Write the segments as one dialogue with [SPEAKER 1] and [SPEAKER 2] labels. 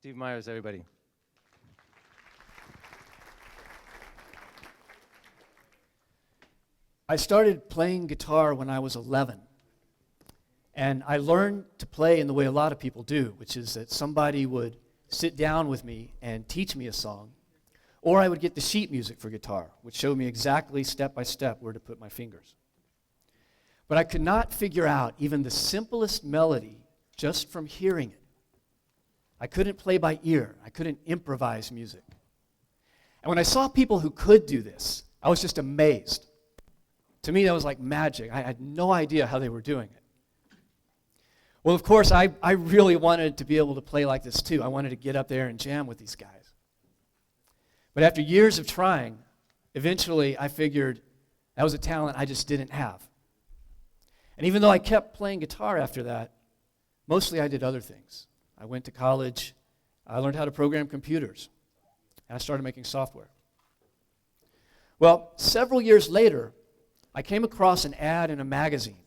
[SPEAKER 1] Steve Myers, everybody.
[SPEAKER 2] I started playing guitar when I was 11. And I learned to play in the way a lot of people do, which is that somebody would sit down with me and teach me a song, or I would get the sheet music for guitar, which showed me exactly step by step where to put my fingers. But I could not figure out even the simplest melody just from hearing it. I couldn't play by ear. I couldn't improvise music. And when I saw people who could do this, I was just amazed. To me, that was like magic. I had no idea how they were doing it. Well, of course, I really wanted to be able to play like this too. I wanted to get up there and jam with these guys. But after years of trying, eventually I figured that was a talent I just didn't have. And even though I kept playing guitar after that, mostly I did other things. I went to college, I learned how to program computers, and I started making software. Well, several years later, I came across an ad in a magazine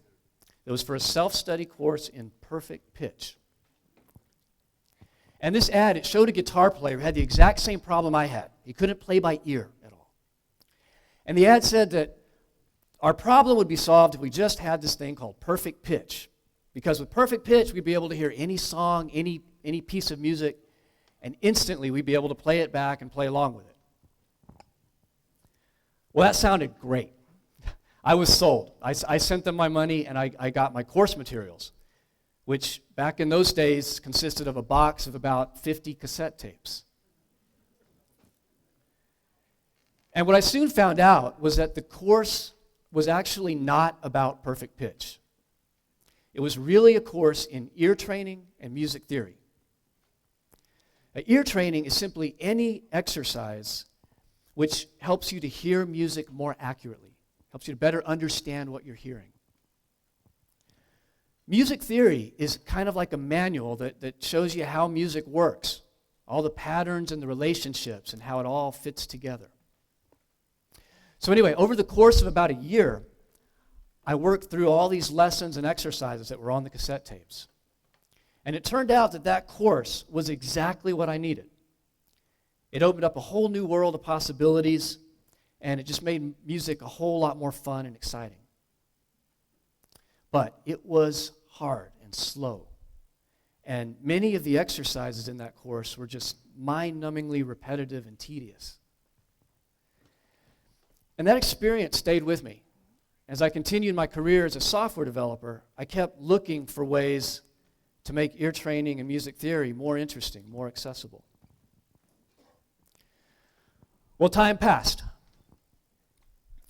[SPEAKER 2] that was for a self-study course in perfect pitch. And this ad, it showed a guitar player who had the exact same problem I had. He couldn't play by ear at all. And the ad said that our problem would be solved if we just had this thing called perfect pitch. Because with perfect pitch, we'd be able to hear any song, any piece of music, and instantly we'd be able to play it back and play along with it. Well, that sounded great. I was sold. I sent them my money and I got my course materials, which back in those days consisted of a box of about 50 cassette tapes. And what I soon found out was that the course was actually not about perfect pitch. It was really a course in ear training and music theory. Ear training is simply any exercise which helps you to hear music more accurately. Helps you to better understand what you're hearing. Music theory is kind of like a manual that shows you how music works, all the patterns and the relationships and how it all fits together. So anyway, over the course of about a year, I worked through all these lessons and exercises that were on the cassette tapes. And it turned out that that course was exactly what I needed. It opened up a whole new world of possibilities, and it just made music a whole lot more fun and exciting. But it was hard and slow. And many of the exercises in that course were just mind-numbingly repetitive and tedious. And that experience stayed with me. As I continued my career as a software developer, I kept looking for ways to make ear training and music theory more interesting, more accessible. Well, time passed.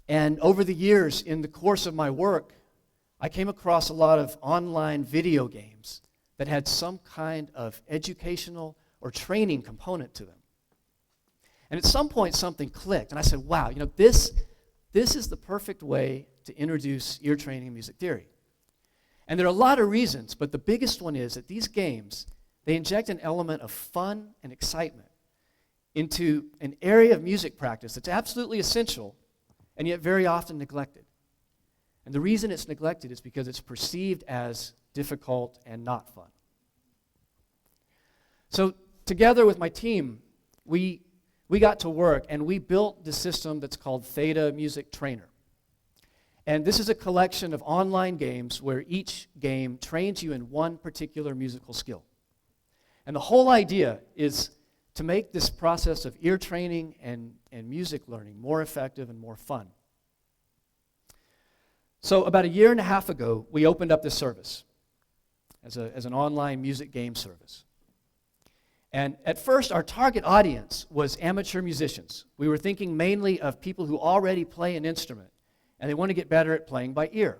[SPEAKER 2] And over the years, in the course of my work, I came across a lot of online video games that had some kind of educational or training component to them. And at some point, something clicked, and I said, wow, this is the perfect way to introduce ear training and music theory. And there are a lot of reasons, but the biggest one is that these games, they inject an element of fun and excitement into an area of music practice that's absolutely essential and yet very often neglected. And the reason it's neglected is because it's perceived as difficult and not fun. So together with my team, we got to work and we built the system that's called Theta Music Trainer. And this is a collection of online games where each game trains you in one particular musical skill. And the whole idea is to make this process of ear training and music learning more effective and more fun. So about a year and a half ago, we opened up this service as an online music game service. And at first, our target audience was amateur musicians. We were thinking mainly of people who already play an instrument, and they want to get better at playing by ear.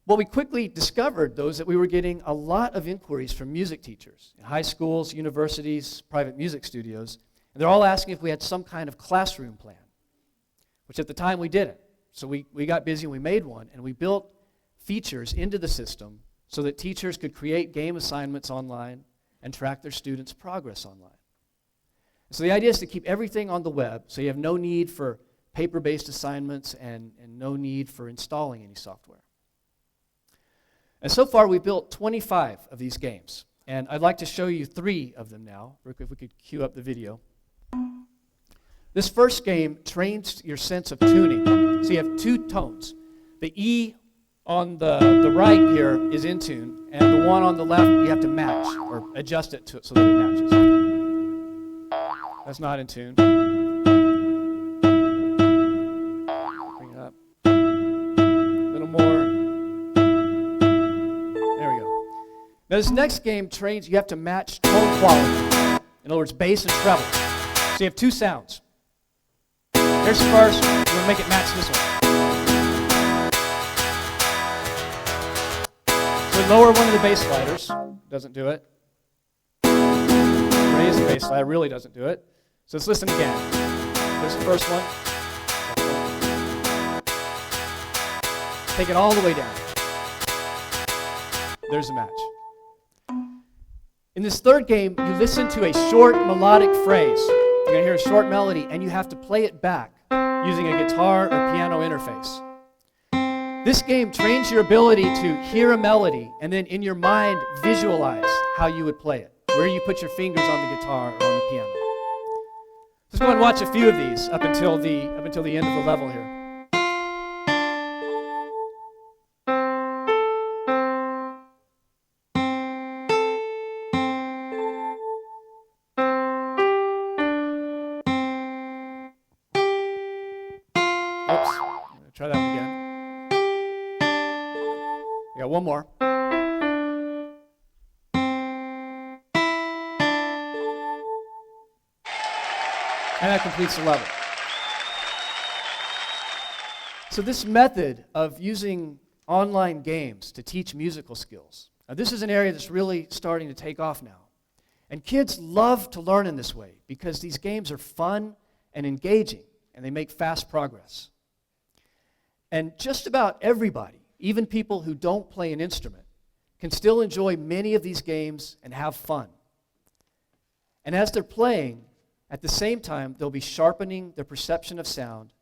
[SPEAKER 2] Well, we quickly discovered, though, that we were getting a lot of inquiries from music teachers in high schools, universities, private music studios, and they're all asking if we had some kind of classroom plan, which at the time we didn't. So we got busy and we made one, and we built features into the system so that teachers could create game assignments online and track their students' progress online. So the idea is to keep everything on the web, so you have no need for paper-based assignments and no need for installing any software. And so far, we've built 25 of these games. And I'd like to show you 3 of them now, if we could cue up the video. This first game trains your sense of tuning. So you have 2 tones. The E on the right here is in tune, and the one on the left you have to match or adjust it so that it matches. That's not in tune. Bring it up. A little more. There we go. Now this next game trains, you have to match tone quality. In other words, bass and treble. So you have 2 sounds. Here's the first. We're going to make it match this one. So lower one of the bass sliders. Doesn't do it. Raise the bass slider. Really doesn't do it. So let's listen again. There's the first one. Take it all the way down. There's the match. In this third game, you listen to a short melodic phrase. You're going to hear a short melody, and you have to play it back using a guitar or piano interface. This game trains your ability to hear a melody and then in your mind visualize how you would play it, where you put your fingers on the guitar or on the piano. Let's go and watch a few of these up until the end of the level here. Oops, I'm going to try that one again. I got one more. And that completes the level. So this method of using online games to teach musical skills, now this is an area that's really starting to take off now. And kids love to learn in this way because these games are fun and engaging, and they make fast progress. And just about everybody, even people who don't play an instrument, can still enjoy many of these games and have fun. And as they're playing, at the same time, they'll be sharpening their perception of sound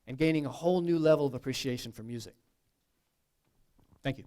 [SPEAKER 2] and gaining a whole new level of appreciation for music. Thank you.